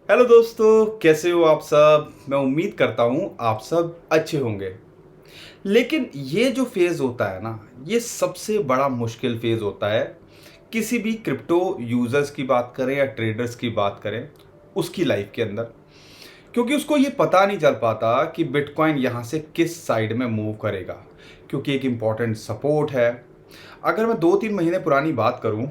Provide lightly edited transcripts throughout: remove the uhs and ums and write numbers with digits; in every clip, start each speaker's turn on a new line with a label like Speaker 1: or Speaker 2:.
Speaker 1: Hello दोस्तों, कैसे हो आप सब। मैं उम्मीद करता हूँ आप सब अच्छे होंगे। लेकिन ये जो फेज़ होता है ना, ये सबसे बड़ा मुश्किल फेज़ होता है। किसी भी क्रिप्टो यूज़र्स की बात करें या ट्रेडर्स की बात करें, उसकी लाइफ के अंदर। क्योंकि उसको ये पता नहीं चल पाता कि बिटकॉइन यहाँ से किस साइड में मूव करेगा। क्योंकि एक इम्पॉर्टेंट सपोर्ट है। अगर मैं 2-3 महीने पुरानी बात करूँ,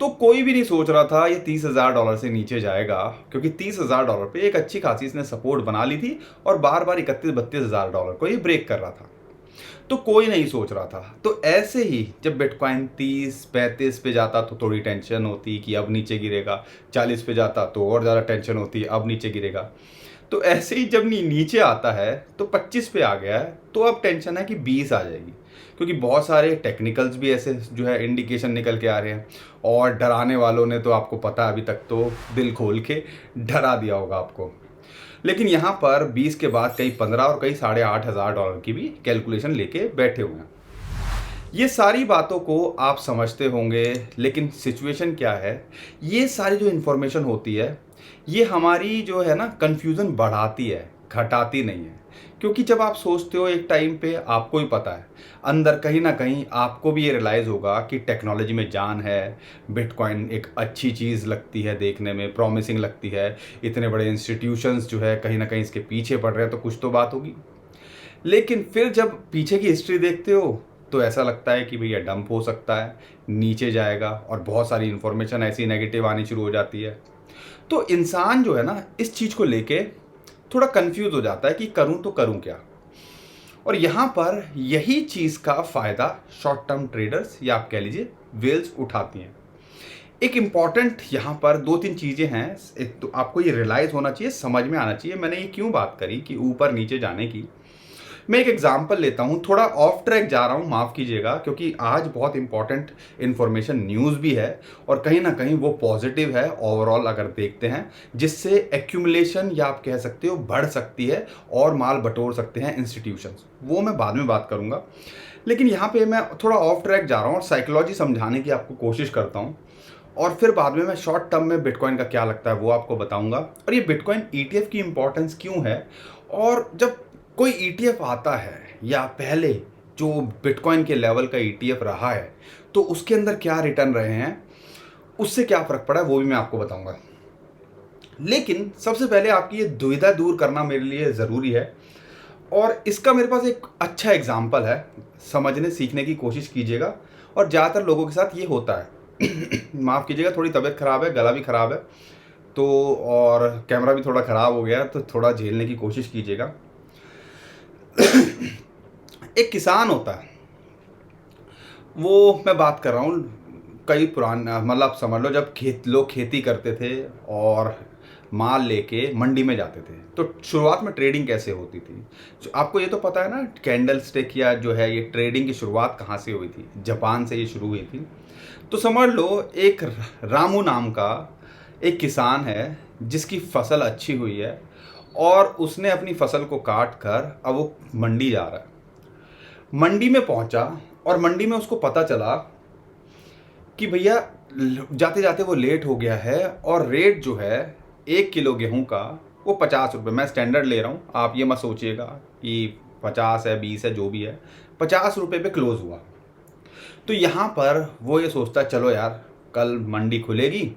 Speaker 1: तो कोई भी नहीं सोच रहा था ये $30,000 से नीचे जाएगा। क्योंकि $30,000 पे एक अच्छी खासी इसने सपोर्ट बना ली थी और बार बार 31-32 हज़ार डॉलर को ये ब्रेक कर रहा था। तो कोई नहीं सोच रहा था। तो ऐसे ही जब बिटकॉइन 30-35 पे जाता तो थोड़ी टेंशन होती कि अब नीचे गिरेगा, 40 पे जाता तो और ज़्यादा टेंशन होती अब नीचे गिरेगा। तो ऐसे ही जब नीचे आता है तो 25 पे आ गया है, तो अब टेंशन है कि 20 आ जाएगी। क्योंकि बहुत सारे टेक्निकल्स भी ऐसे जो है इंडिकेशन निकल के आ रहे हैं। और डराने वालों ने तो आपको पता है, अभी तक तो दिल खोल के डरा दिया होगा आपको। लेकिन यहाँ पर 20 के बाद कई 15 और कई $8,500 की भी कैलकुलेशन लेके बैठे हुए हैं। ये सारी बातों को आप समझते होंगे, लेकिन सिचुएशन क्या है। ये सारी जो इन्फॉर्मेशन होती है, ये हमारी जो है ना कन्फ्यूज़न बढ़ाती है, घटाती नहीं है। क्योंकि जब आप सोचते हो एक टाइम पे आपको ही पता है, अंदर कहीं ना कहीं आपको भी ये रियलाइज़ होगा कि टेक्नोलॉजी में जान है। बिटकॉइन एक अच्छी चीज़ लगती है, देखने में प्रॉमिसिंग लगती है। इतने बड़े इंस्टीट्यूशंस जो है कहीं ना कहीं इसके पीछे पड़ रहे हैं, तो कुछ तो बात होगी। लेकिन फिर जब पीछे की हिस्ट्री देखते हो, तो ऐसा लगता है कि भैया डंप हो सकता है, नीचे जाएगा और बहुत सारी इन्फॉर्मेशन ऐसी नेगेटिव आनी शुरू हो जाती है। तो इंसान जो है ना इस चीज़ को लेके थोड़ा कंफ्यूज हो जाता है कि करूं तो करूं क्या। और यहाँ पर यही चीज़ का फ़ायदा शॉर्ट टर्म ट्रेडर्स या आप कह लीजिए वेल्स उठाती हैं। एक इम्पॉर्टेंट यहाँ पर 2-3 चीज़ें हैं। एक तो आपको ये रियलाइज़ होना चाहिए, समझ में आना चाहिए मैंने ये क्यों बात करी कि ऊपर नीचे जाने की। मैं एक एग्जांपल लेता हूँ, थोड़ा ऑफ ट्रैक जा रहा हूँ, माफ़ कीजिएगा। क्योंकि आज बहुत इंपॉर्टेंट इन्फॉर्मेशन न्यूज़ भी है और कहीं ना कहीं वो पॉजिटिव है ओवरऑल अगर देखते हैं, जिससे एक्यूमुलेशन या आप कह सकते हो बढ़ सकती है और माल बटोर सकते हैं इंस्टीट्यूशंस। वो मैं बाद में बात करूँगा। लेकिन यहाँ पे मैं थोड़ा ऑफ ट्रैक जा रहा हूँ और साइकोलॉजी समझाने की आपको कोशिश करता हूँ। और फिर बाद में मैं शॉर्ट टर्म में बिटकॉइन का क्या लगता है वो आपको बताऊंगा, और ये बिटकॉइन ईटीएफ की इंपॉर्टेंस क्यों है। और जब कोई ईटीएफ आता है या पहले जो बिटकॉइन के लेवल का ईटीएफ रहा है, तो उसके अंदर क्या रिटर्न रहे हैं, उससे क्या फ़र्क पड़ा है, वो भी मैं आपको बताऊंगा। लेकिन सबसे पहले आपकी ये दुविधा दूर करना मेरे लिए ज़रूरी है। और इसका मेरे पास एक अच्छा एग्जाम्पल है, समझने सीखने की कोशिश कीजिएगा। और ज़्यादातर लोगों के साथ ये होता है। माफ़ कीजिएगा, थोड़ी तबीयत ख़राब है, गला भी ख़राब है, तो और कैमरा भी थोड़ा ख़राब हो गया है, तो थोड़ा झेलने की कोशिश कीजिएगा। एक किसान होता है, वो मैं बात कर रहा हूँ कई पुराना, मतलब समझ लो जब लोग खेती करते थे और माल लेके मंडी में जाते थे, तो शुरुआत में ट्रेडिंग कैसे होती थी। आपको ये तो पता है ना, कैंडल स्टिक या जो है ये ट्रेडिंग की शुरुआत कहाँ से हुई थी, जापान से ये शुरू हुई थी। तो समझ लो एक रामू नाम का एक किसान है जिसकी फसल अच्छी हुई है, और उसने अपनी फसल को काट कर अब वो मंडी जा रहा है। मंडी में पहुंचा और मंडी में उसको पता चला कि भैया जाते जाते वो लेट हो गया है, और रेट जो है 1 किलो गेहूं का वो 50 रुपये। मैं स्टैंडर्ड ले रहा हूँ, आप ये मत सोचिएगा कि 50 है 20 है, जो भी है 50 रुपये पे क्लोज हुआ। तो यहाँ पर वो ये सोचता है चलो यार, कल मंडी खुलेगी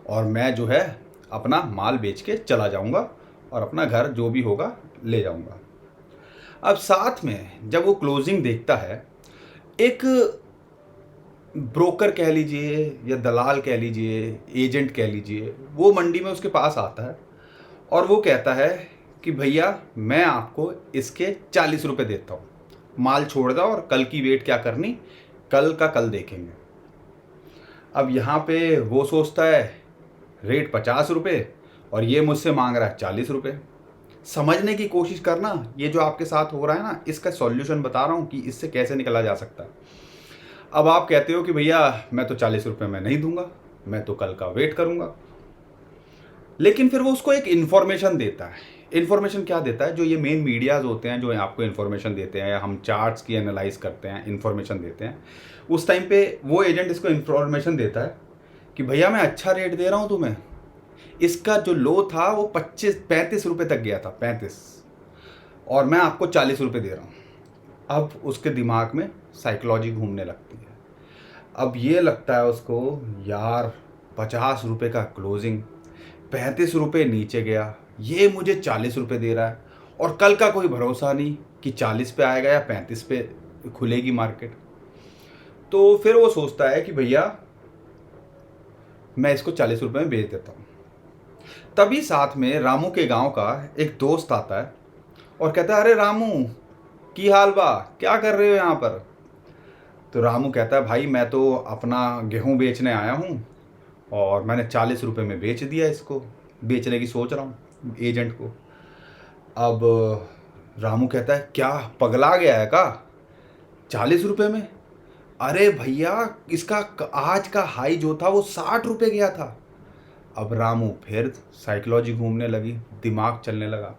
Speaker 1: और मैं जो है अपना माल बेच के चला जाऊँगा और अपना घर जो भी होगा ले जाऊँगा। अब साथ में जब वो क्लोजिंग देखता है, एक ब्रोकर कह लीजिए या दलाल कह लीजिए, एजेंट कह लीजिए, वो मंडी में उसके पास आता है और वो कहता है कि भैया मैं आपको इसके 40 रुपये देता हूँ, माल छोड़ दो और कल की वेट क्या करनी, कल का कल देखेंगे। अब यहाँ पे वो सोचता है रेट 50 रुपये और ये मुझसे मांग रहा है 40 रुपये। समझने की कोशिश करना, ये जो आपके साथ हो रहा है ना, इसका सॉल्यूशन बता रहा हूँ कि इससे कैसे निकला जा सकता है। अब आप कहते हो कि भैया मैं तो 40 रुपये में नहीं दूंगा, मैं तो कल का वेट करूंगा। लेकिन फिर वो उसको एक इन्फॉर्मेशन देता है। इन्फॉर्मेशन क्या देता है, जो ये मेन मीडियाज होते हैं जो आपको इन्फॉर्मेशन देते हैं, या हम चार्ट्स की एनालाइज करते हैं, इन्फॉर्मेशन देते हैं, उस टाइम पे वो एजेंट इसको इन्फॉर्मेशन देता है कि भैया मैं अच्छा रेट दे रहा हूँ तुम्हें, इसका जो लो था वो 25-35 रुपये तक गया था, 35, और मैं आपको 40 रुपये दे रहा हूँ। अब उसके दिमाग में साइकोलॉजी घूमने लगती है। अब ये लगता है उसको, यार 50 रुपये का क्लोजिंग, 35 रुपये नीचे गया, ये मुझे 40 रुपये दे रहा है, और कल का कोई भरोसा नहीं कि 40 पे आएगा या 35 पे खुलेगी मार्केट। तो फिर वो सोचता है कि भैया मैं इसको 40 रुपये में बेच देता हूँ। तभी साथ में रामू के गांव का एक दोस्त आता है और कहता है, अरे रामू, की हाल बा, क्या कर रहे हो यहाँ पर? तो रामू कहता है, भाई मैं तो अपना गेहूँ बेचने आया हूँ और मैंने 40 रुपये में बेच दिया, इसको बेचने की सोच रहा हूँ एजेंट को। अब रामू कहता है, क्या पगला गया है का, 40 रुपये में? अरे भैया, इसका आज का हाई जो था वो 60 रुपये गया था। अब रामू फिर साइकोलॉजी घूमने लगी, दिमाग चलने लगा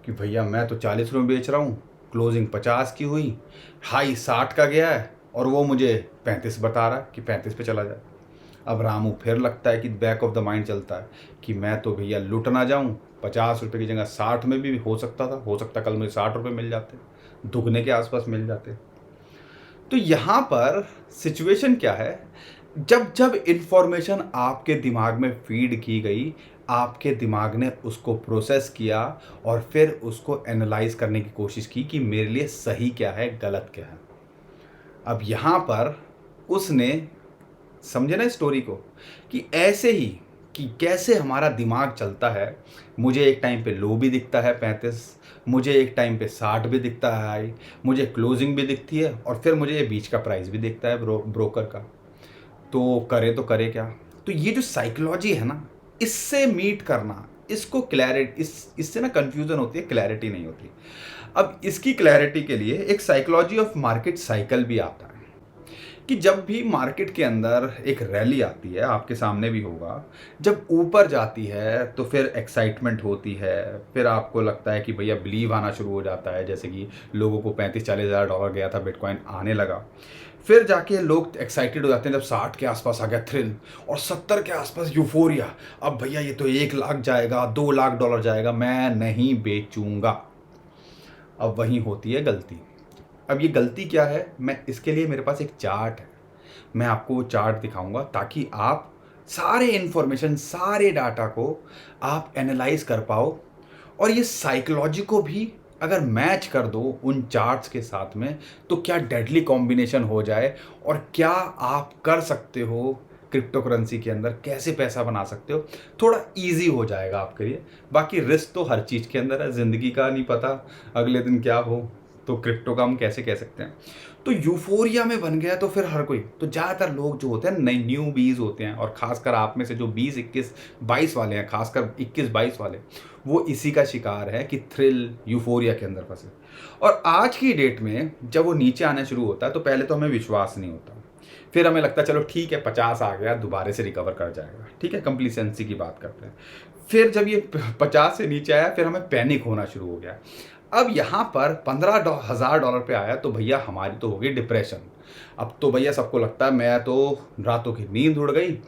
Speaker 1: कि भैया मैं तो 40 रुपये बेच रहा हूँ, क्लोजिंग 50 की हुई, हाई 60 का गया है, और वो मुझे 35 बता रहा है कि 35 पे चला जाए। अब रामू फिर लगता है कि बैक ऑफ द माइंड चलता है कि मैं तो भैया लुट ना जाऊँ, 50 रुपये की जगह 60 में भी हो सकता था, हो सकता कल मुझे 60 रुपये मिल जाते, दुगने के आसपास मिल जाते। तो यहाँ पर सिचुएशन क्या है, जब जब इन्फॉर्मेशन आपके दिमाग में फीड की गई, आपके दिमाग ने उसको प्रोसेस किया और फिर उसको एनालाइज करने की कोशिश की कि मेरे लिए सही क्या है, गलत क्या है। अब यहाँ पर उसने, समझे ना स्टोरी को, कि ऐसे ही कि कैसे हमारा दिमाग चलता है। मुझे एक टाइम पे लो भी दिखता है 35, मुझे एक टाइम पे 60 भी दिखता है हाई, मुझे क्लोजिंग भी दिखती है, और फिर मुझे ये बीच का प्राइस भी दिखता है ब्रोकर का। तो करे क्या? तो ये जो साइकोलॉजी है ना, इससे मीट करना, इसको क्लैरिटी, इससे ना कन्फ्यूज़न होती है, क्लैरिटी नहीं होती। अब इसकी क्लैरिटी के लिए एक साइकोलॉजी ऑफ मार्केट साइकिल भी आता है कि जब भी मार्केट के अंदर एक रैली आती है, आपके सामने भी होगा, जब ऊपर जाती है तो फिर एक्साइटमेंट होती है, फिर आपको लगता है कि भैया बिलीव आना शुरू हो जाता है, जैसे कि लोगों को 35-40 हज़ार डॉलर गया था, बिटकॉइन आने लगा। फिर जाके लोग एक्साइटेड हो जाते हैं जब 60 के आसपास आ गया थ्रिल, और 70 के आसपास यूफोरिया, अब भैया ये तो 1 लाख जाएगा, 2 लाख डॉलर जाएगा, मैं नहीं बेचूंगा। अब वहीं होती है गलती। अब ये गलती क्या है, मैं इसके लिए मेरे पास एक चार्ट है, मैं आपको वो चार्ट दिखाऊंगा ताकि आप सारे इन्फॉर्मेशन, सारे डाटा को आप एनालाइज कर पाओ, और ये साइकोलॉजी को भी अगर मैच कर दो उन चार्ट्स के साथ में, तो क्या डेडली कॉम्बिनेशन हो जाए, और क्या आप कर सकते हो क्रिप्टो करेंसी के अंदर, कैसे पैसा बना सकते हो, थोड़ा इजी हो जाएगा आपके लिए। बाकी रिस्क तो हर चीज़ के अंदर है, ज़िंदगी का नहीं पता अगले दिन क्या हो, तो क्रिप्टो का हम कैसे कह सकते हैं। तो यूफोरिया में बन गया तो फिर हर कोई, तो ज़्यादातर लोग जो होते हैं नए न्यू बीज होते हैं, और खासकर आप में से जो 20, 21, 22 वाले हैं, खासकर 21, 22 वाले, वो इसी का शिकार है कि थ्रिल यूफोरिया के अंदर फंसे। और आज की डेट में जब वो नीचे आना शुरू होता है तो पहले तो हमें विश्वास नहीं होता, फिर हमें लगता है चलो ठीक है 50 आ गया, दोबारा से रिकवर कर जाएगा, ठीक है, कंप्लीसेंसी की बात करते हैं। फिर जब ये 50 से नीचे आया, फिर हमें पैनिक होना शुरू हो गया। अब यहाँ पर 15,000 डॉलर पे आया तो भैया हमारी तो हो गई डिप्रेशन। अब तो भैया सबको लगता है मैं तो, रातों की नींद उड़ गई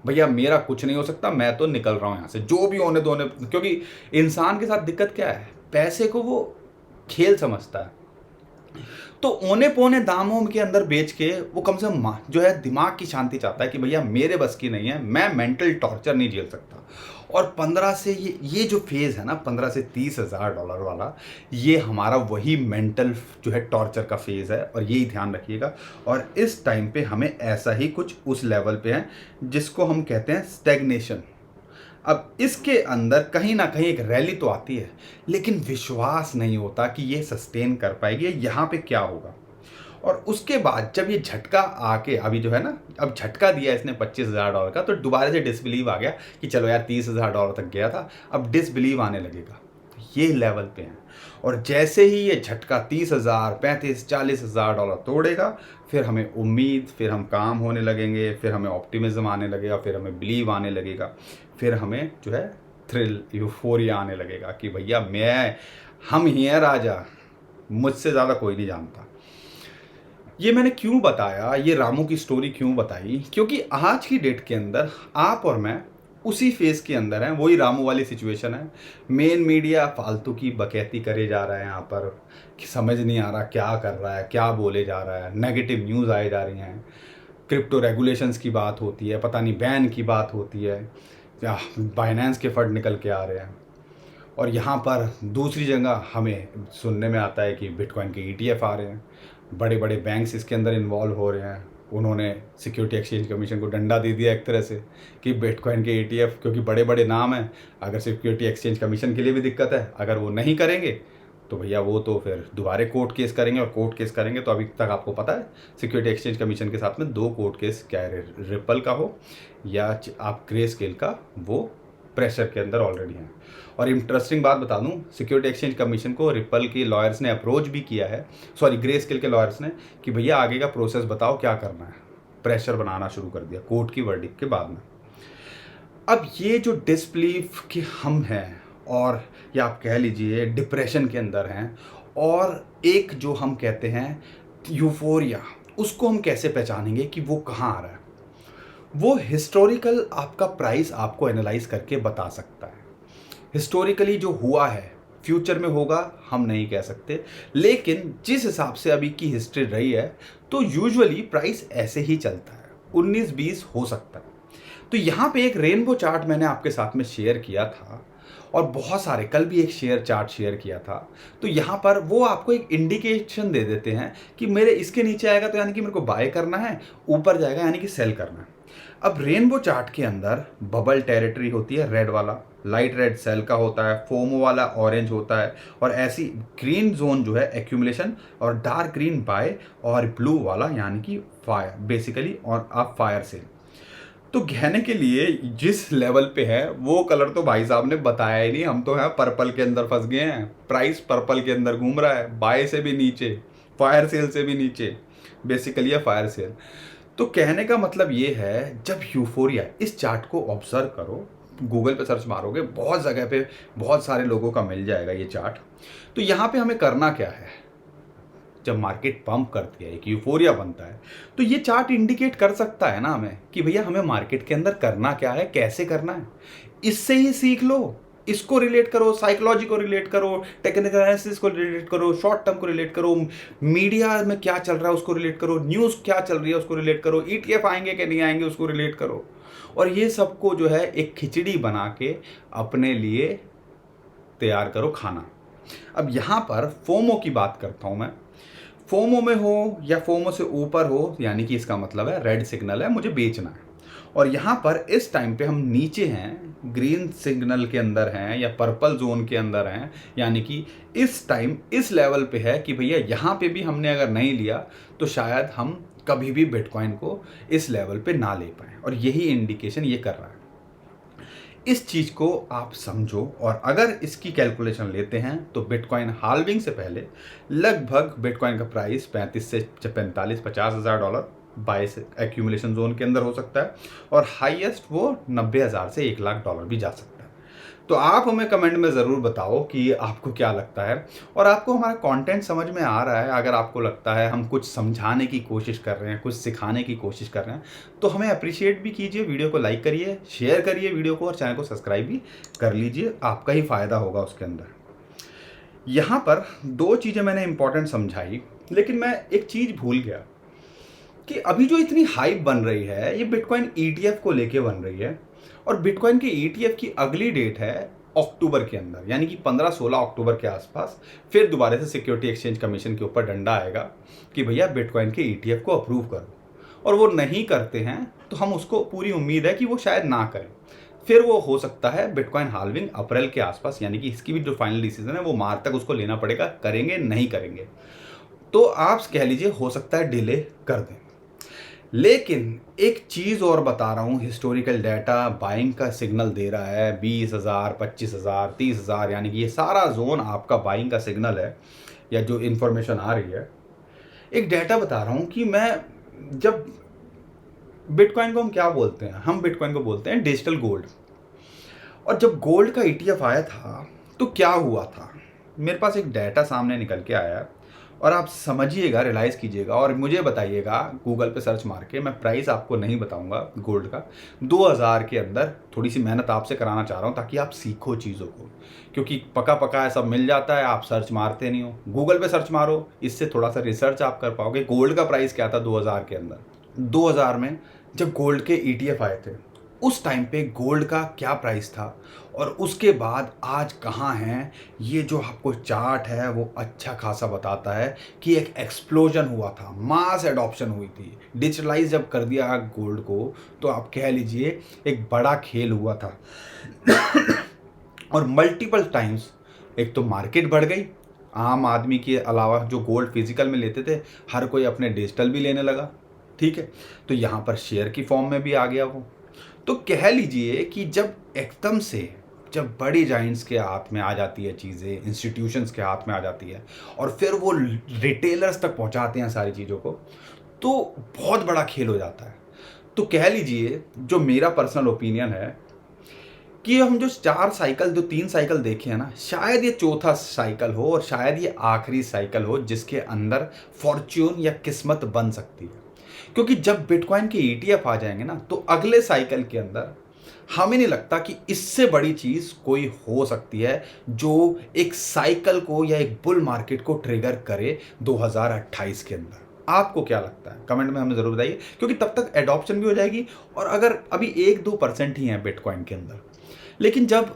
Speaker 1: भैया, मेरा कुछ नहीं हो सकता, मैं तो निकल रहा हूँ यहाँ से, जो भी होने दो। क्योंकि इंसान के साथ दिक्कत क्या है, पैसे को वो खेल समझता है, तो औने पौने दामों के अंदर बेच के वो कम से कम जो है दिमाग की शांति चाहता है कि भैया मेरे बस की नहीं है, मैं मेंटल टॉर्चर नहीं झेल सकता। और 15 से ये जो फेज़ है ना, 15 से 30 हज़ार डॉलर वाला, ये हमारा वही मेंटल जो है टॉर्चर का फेज़ है, और यही ध्यान रखिएगा। और इस टाइम पे हमें ऐसा ही कुछ उस लेवल पे है जिसको हम कहते हैं स्टैग्नेशन। अब इसके अंदर कहीं ना कहीं एक रैली तो आती है, लेकिन विश्वास नहीं होता कि ये सस्टेन कर पाएगी, यहाँ पे क्या होगा। और उसके बाद जब ये झटका आके, अभी जो है ना, अब झटका दिया इसने 25,000 डॉलर का, तो दोबारा से डिसबिलीव आ गया कि चलो यार 30,000 डॉलर तक गया था, अब डिसबिलीव आने लगेगा। तो ये लेवल पे हैं, और जैसे ही ये झटका 30,000, 35, 40,000 डॉलर तोड़ेगा, फिर हमें उम्मीद, फिर हम काम होने लगेंगे, फिर हमें ऑप्टिमिज्म आने लगेगा, फिर हमें बिलीव आने लगेगा, फिर हमें जो है थ्रिल, यूफोरिया आने लगेगा कि भैया हम ही हैं राजा, मुझसे ज़्यादा कोई नहीं जानता। ये मैंने क्यों बताया, ये रामू की स्टोरी क्यों बताई, क्योंकि आज की डेट के अंदर आप और मैं उसी फेज़ के अंदर हैं, वही रामू वाली सिचुएशन है। मेन मीडिया फालतू की बकैती करे जा रहा है यहाँ पर, कि समझ नहीं आ रहा क्या कर रहा है, क्या बोले जा रहा है, नेगेटिव न्यूज़ आए जा रही हैं, क्रिप्टो रेगुलेशंस की बात होती है, पता नहीं बैन की बात होती है, या बाइनेंस के फंड निकल के आ रहे हैं। और यहाँ पर दूसरी जगह हमें सुनने में आता है कि बिटकॉइन के ETF आ रहे हैं, बड़े बड़े बैंक्स इसके अंदर इन्वॉल्व हो रहे हैं। उन्होंने सिक्योरिटी एक्सचेंज कमीशन को डंडा दे दिया एक तरह से कि बिटकॉइन के ETF, क्योंकि बड़े बड़े नाम हैं, अगर सिक्योरिटी एक्सचेंज कमीशन के लिए भी दिक्कत है, अगर वो नहीं करेंगे तो भैया वो तो फिर दोबारा कोर्ट केस करेंगे, और कोर्ट केस करेंगे तो अभी तक आपको पता है सिक्योरिटी एक्सचेंज कमीशन के साथ में 2 कोर्ट केस, क्या है, रिपल का हो या आप ग्रे स्केल का, वो प्रेशर के अंदर ऑलरेडी हैं। और इंटरेस्टिंग बात बता दूं, सिक्योरिटी एक्सचेंज कमीशन को रिपल के लॉयर्स ने अप्रोच भी किया है, सॉरी ग्रे स्केल के लॉयर्स ने, कि भैया आगे का प्रोसेस बताओ क्या करना है। प्रेशर बनाना शुरू कर दिया कोर्ट की वर्डिक्ट के बाद में। अब ये जो डिसबिलीफ कि हम हैं, और या आप कह लीजिए डिप्रेशन के अंदर हैं, और एक जो हम कहते हैं यूफोरिया, उसको हम कैसे पहचानेंगे कि वो कहाँ आ रहा है? वो हिस्टोरिकल आपका प्राइस आपको एनालाइज करके बता सकता है। हिस्टोरिकली जो हुआ है, फ्यूचर में होगा हम नहीं कह सकते, लेकिन जिस हिसाब से अभी की हिस्ट्री रही है तो यूजुअली प्राइस ऐसे ही चलता है, 19-20 हो सकता है। तो यहाँ पे एक रेनबो चार्ट मैंने आपके साथ में शेयर किया था, और बहुत सारे, कल भी एक चार्ट शेयर किया था। तो यहाँ पर वो आपको एक इंडिकेशन दे देते हैं कि मेरे इसके नीचे आएगा तो यानी कि मेरे को बाय करना है, ऊपर जाएगा यानी कि सेल करना है। अब रेनबो चार्ट के अंदर बबल टेरिटरी होती है रेड वाला, लाइट रेड सेल का होता है, फोमो वाला ऑरेंज होता है, और ऐसी ग्रीन जोन जो है एक्यूमुलेशन, और डार्क ग्रीन बाय, और ब्लू वाला यानी कि फायर, बेसिकली और आप फायर सेल। तो कहने के लिए जिस लेवल पे है वो कलर तो भाई साहब ने बताया ही नहीं, हम तो हैं पर्पल के अंदर फंस गए हैं। प्राइस पर्पल के अंदर घूम रहा है, बाय से भी नीचे, फायर सेल से भी नीचे, बेसिकली है फायर सेल। तो कहने का मतलब ये है, जब यूफोरिया, इस चार्ट को ऑब्जर्व करो, गूगल पे सर्च मारोगे बहुत जगह पे बहुत सारे लोगों का मिल जाएगा ये चार्ट। तो यहाँ पे हमें करना क्या है, जब मार्केट पंप करती है, एक यूफोरिया बनता है, तो ये चार्ट इंडिकेट कर सकता है ना हमें कि भैया हमें मार्केट के अंदर करना क्या है, कैसे करना है। इससे ही सीख लो, इसको रिलेट करो, साइकोलॉजी को रिलेट करो, टेक्निकल एनालिसिस को रिलेट करो, शॉर्ट टर्म को रिलेट करो, मीडिया में क्या चल रहा है उसको रिलेट करो, न्यूज़ क्या चल रही है उसको रिलेट करो, ETF आएंगे कि नहीं आएंगे उसको रिलेट करो, और ये सबको जो है एक खिचड़ी बना के अपने लिए तैयार करो खाना। अब यहाँ पर फोमो की बात करता हूँ मैं। फोमो में हो या फोमो से ऊपर हो, यानी कि इसका मतलब है रेड सिग्नल है, मुझे बेचना है। और यहाँ पर इस टाइम पे हम नीचे हैं, ग्रीन सिग्नल के अंदर हैं या पर्पल जोन के अंदर हैं, यानी कि इस टाइम इस लेवल पे है कि भैया यहाँ पे भी हमने अगर नहीं लिया तो शायद हम कभी भी बिटकॉइन को इस लेवल पे ना ले पाएँ, और यही इंडिकेशन ये कर रहा है। इस चीज़ को आप समझो, और अगर इसकी कैलकुलेशन लेते हैं तो बिटकॉइन हाल्विंग से पहले लगभग बिटकॉइन का प्राइस 35 से 45-50 हज़ार डॉलर बाइस एक्यूमुलेशन जोन के अंदर हो सकता है, और हाईएस्ट वो 90,000 से 1 लाख डॉलर भी जा सकता है। तो आप हमें कमेंट में ज़रूर बताओ कि आपको क्या लगता है, और आपको हमारा कंटेंट समझ में आ रहा है। अगर आपको लगता है हम कुछ समझाने की कोशिश कर रहे हैं, कुछ सिखाने की कोशिश कर रहे हैं, तो हमें अप्रिशिएट भी कीजिए, वीडियो को लाइक करिए, शेयर करिए वीडियो को, और चैनल को सब्सक्राइब भी कर लीजिए, आपका ही फ़ायदा होगा उसके अंदर। यहाँ पर 2 चीज़ें मैंने इंपॉर्टेंट समझाई, लेकिन मैं एक चीज़ भूल गया कि अभी जो इतनी हाइप बन रही है ये बिटकॉइन ETF को लेके बन रही है, और बिटकॉइन के ETF की अगली डेट है अक्टूबर के अंदर, यानी कि 15-16 अक्टूबर के आसपास फिर दोबारा से सिक्योरिटी एक्सचेंज कमीशन के ऊपर डंडा आएगा कि भैया बिटकॉइन के ETF को अप्रूव करो, और वो नहीं करते हैं तो हम उसको पूरी उम्मीद है कि वो शायद ना करें। फिर वो हो सकता है बिटकॉइन हाल्विंग अप्रैल के आसपास, यानी कि इसकी भी जो फाइनल डिसीजन है वो मार्च तक उसको लेना पड़ेगा, करेंगे नहीं करेंगे। तो आप कह लीजिए हो सकता है डिले कर दें। लेकिन एक चीज़ और बता रहा हूँ, हिस्टोरिकल डाटा बाइंग का सिग्नल दे रहा है 20,000, 25,000, 30,000, यानी कि ये सारा जोन आपका बाइंग का सिग्नल है, या जो इन्फॉर्मेशन आ रही है। एक डाटा बता रहा हूँ कि मैं जब बिटकॉइन को हम क्या बोलते हैं, हम बिटकॉइन को बोलते हैं डिजिटल गोल्ड, और जब गोल्ड का ETF आया था तो क्या हुआ था, मेरे पास एक डाटा सामने निकल के आया, और आप समझिएगा, रियलाइज़ कीजिएगा और मुझे बताइएगा गूगल पे सर्च मार के, मैं प्राइस आपको नहीं बताऊंगा गोल्ड का, 2000 के अंदर। थोड़ी सी मेहनत आपसे कराना चाह रहा हूँ ताकि आप सीखो चीज़ों को, क्योंकि पका पका सब मिल जाता है, आप सर्च मारते नहीं हो। गूगल पे सर्च मारो, इससे थोड़ा सा रिसर्च आप कर पाओगे। गोल्ड का प्राइस क्या था 2000 के अंदर। 2000 में जब गोल्ड के ETF आए थे, उस टाइम पे गोल्ड का क्या प्राइस था और उसके बाद आज कहाँ हैं, ये जो आपको चार्ट है वो अच्छा खासा बताता है कि एक एक्सप्लोजन हुआ था, मास एडॉप्शन हुई थी। डिजिटलाइज जब कर दिया गोल्ड को, तो आप कह लीजिए एक बड़ा खेल हुआ था। और मल्टीपल टाइम्स एक तो मार्केट बढ़ गई, आम आदमी के अलावा जो गोल्ड फिजिकल में लेते थे, हर कोई अपने डिजिटल भी लेने लगा। ठीक है, तो यहाँ पर शेयर की फॉर्म में भी आ गया वो। तो कह लीजिए कि जब एकदम से जब बड़ी जाइंट्स के हाथ में आ जाती है चीज़ें, इंस्टीट्यूशंस के हाथ में आ जाती है और फिर वो रिटेलर्स तक पहुंचाते हैं सारी चीज़ों को, तो बहुत बड़ा खेल हो जाता है। तो कह लीजिए, जो मेरा पर्सनल ओपिनियन है कि हम जो 4 साइकिल, जो 3 साइकिल देखे हैं ना, शायद ये चौथा साइकिल हो और शायद ये आखिरी साइकिल हो जिसके अंदर फॉर्च्यून या किस्मत बन सकती है। क्योंकि जब बिटकॉइन के ETF आ जाएंगे ना, तो अगले साइकिल के अंदर हमें नहीं लगता कि इससे बड़ी चीज कोई हो सकती है जो एक साइकिल को या एक बुल मार्केट को ट्रिगर करे 2028 के अंदर। आपको क्या लगता है, कमेंट में हमें जरूर बताइए, क्योंकि तब तक एडॉप्शन भी हो जाएगी। और अगर अभी 1-2% ही है बिटकॉइन के अंदर, लेकिन जब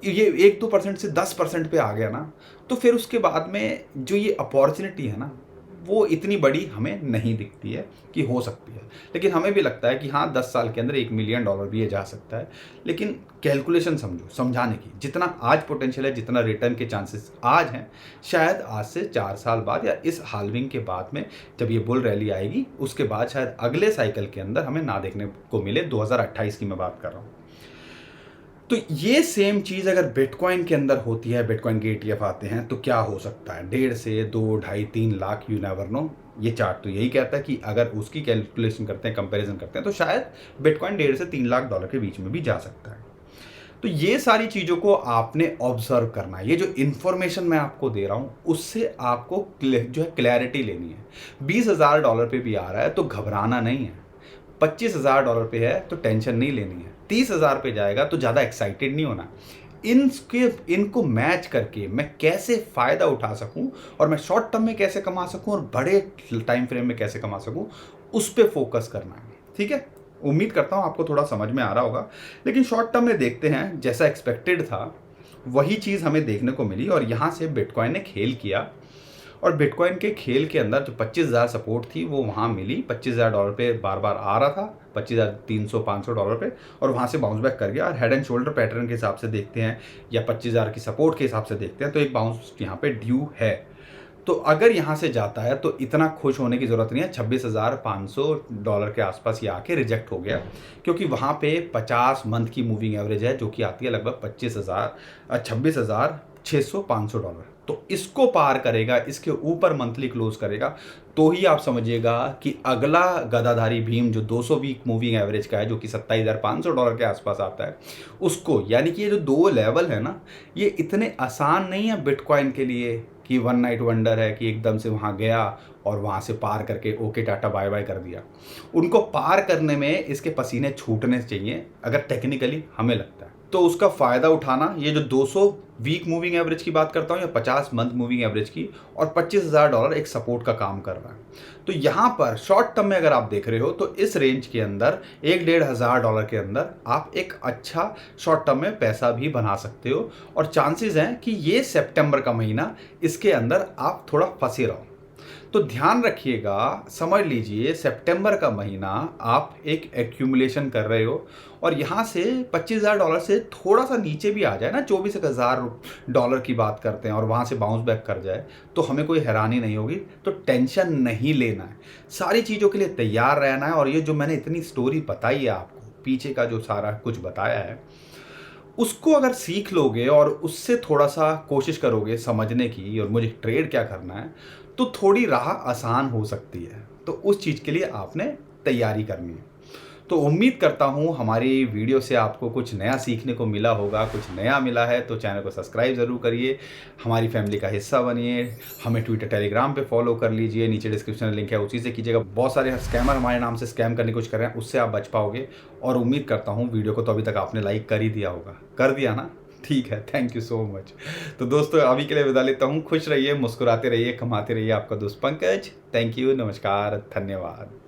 Speaker 1: ये 1-2% से 10% पे आ गया ना, तो फिर उसके बाद में जो ये अपॉर्चुनिटी है ना, वो इतनी बड़ी हमें नहीं दिखती है कि हो सकती है। लेकिन हमें भी लगता है कि हाँ, 10 साल के अंदर $1 मिलियन भी ये जा सकता है। लेकिन कैलकुलेशन समझो, समझाने की, जितना आज पोटेंशियल है, जितना रिटर्न के चांसेस आज हैं, शायद आज से 4 साल बाद या इस हाल्विंग के बाद में जब ये बुल रैली आएगी, उसके बाद शायद अगले साइकिल के अंदर हमें ना देखने को मिले। 2028 की मैं बात कर रहा हूँ। तो ये सेम चीज़ अगर बिटकॉइन के अंदर होती है, बिटकॉइन के ETF आते हैं, तो क्या हो सकता है? 1.5 से 2, 2.5, 3 लाख, यू नेवर नो। ये चार्ट तो यही कहता है कि अगर उसकी कैलकुलेशन करते हैं, कंपैरिजन करते हैं, तो शायद बिटकॉइन 1.5 से 3 लाख डॉलर के बीच में भी जा सकता है। तो ये सारी चीज़ों को आपने ऑब्जर्व करना है। ये जो इन्फॉर्मेशन मैं आपको दे रहा हूँ, उससे आपको जो है क्लैरिटी लेनी है। $20,000 पे भी आ रहा है तो घबराना नहीं है। $25,000 पे है तो टेंशन नहीं लेनी है। 30,000 पे जाएगा तो ज़्यादा एक्साइटेड नहीं होना। इनको मैच करके मैं कैसे फ़ायदा उठा सकूं और मैं शॉर्ट टर्म में कैसे कमा सकूं और बड़े टाइम फ्रेम में कैसे कमा सकूं, उस पर फोकस करना है। ठीक है, उम्मीद करता हूं आपको थोड़ा समझ में आ रहा होगा। लेकिन शॉर्ट टर्म में देखते हैं, जैसा एक्सपेक्टेड था वही चीज़ हमें देखने को मिली और यहाँ से बिटकॉइन ने खेल किया। और बिटकॉइन के खेल के अंदर जो 25,000 सपोर्ट थी वो वहाँ मिली। $25,000 पे बार बार आ रहा था, $25,300-500 पे, और वहाँ से बाउंस बैक कर गया। और हेड एंड शोल्डर पैटर्न के हिसाब से देखते हैं या 25,000 की सपोर्ट के हिसाब से देखते हैं, तो एक बाउंस यहाँ पे ड्यू है। तो अगर यहाँ से जाता है तो इतना खुश होने की ज़रूरत नहीं है। $26,500 के आसपास ये आके रिजेक्ट हो गया, क्योंकि वहाँ पे 50 मंथ की मूविंग एवरेज है जो कि आती है लगभग $26,500। तो इसको पार करेगा, इसके ऊपर मंथली क्लोज करेगा, तो ही आप समझिएगा कि अगला गदाधारी भीम जो 200 वीक मूविंग एवरेज का है, जो कि $27,500 के आसपास आता है, उसको, यानी कि ये जो 2 लेवल है ना, ये इतने आसान नहीं है बिटकॉइन के लिए कि वन नाइट वंडर है कि एकदम से वहाँ गया और वहाँ से पार करके ओके टाटा बाय बाय कर दिया। उनको पार करने में इसके पसीने छूटने चाहिए, अगर टेक्निकली हमें लगता है। तो उसका फ़ायदा उठाना, ये जो 200 वीक मूविंग एवरेज की बात करता हूँ या 50 मंथ मूविंग एवरेज की, और $25,000 एक सपोर्ट का काम कर रहा है। तो यहाँ पर शॉर्ट टर्म में अगर आप देख रहे हो तो इस रेंज के अंदर $1,500 के अंदर आप एक अच्छा शॉर्ट टर्म में पैसा भी बना सकते हो। और चांसेस हैं कि ये सितंबर का महीना, इसके अंदर आप थोड़ा फंसे रहो। तो ध्यान रखिएगा, समझ लीजिए सितंबर का महीना आप एक एक्यूमुलेशन कर रहे हो और यहाँ से $25,000 से थोड़ा सा नीचे भी आ जाए ना, $24,000 की बात करते हैं, और वहाँ से बाउंस बैक कर जाए, तो हमें कोई हैरानी नहीं होगी। तो टेंशन नहीं लेना है, सारी चीज़ों के लिए तैयार रहना है। और ये जो मैंने इतनी स्टोरी बताई है आपको, पीछे का जो सारा कुछ बताया है, उसको अगर सीख लोगे और उससे थोड़ा सा कोशिश करोगे समझने की और मुझे ट्रेड क्या करना है, तो थोड़ी राह आसान हो सकती है। तो उस चीज़ के लिए आपने तैयारी करनी है। तो उम्मीद करता हूँ हमारी वीडियो से आपको कुछ नया सीखने को मिला होगा, कुछ नया मिला है तो चैनल को सब्सक्राइब ज़रूर करिए, हमारी फैमिली का हिस्सा बनिए, हमें ट्विटर टेलीग्राम पे फॉलो कर लीजिए, नीचे डिस्क्रिप्शन में लिंक है उसी से कीजिएगा। बहुत सारे स्कैमर हमारे नाम से स्कैम करने की कोशिश कर रहे हैं, उससे आप बच पाओगे। और उम्मीद करता हूँ वीडियो को तो अभी तक आपने लाइक कर ही दिया होगा, कर दिया ना? ठीक है, थैंक यू सो मच। तो दोस्तों अभी के लिए विदा लेता हूँ। खुश रहिए, मुस्कुराते रहिए, कमाते रहिए। आपका दोस्त पंकज। थैंक यू, नमस्कार, धन्यवाद।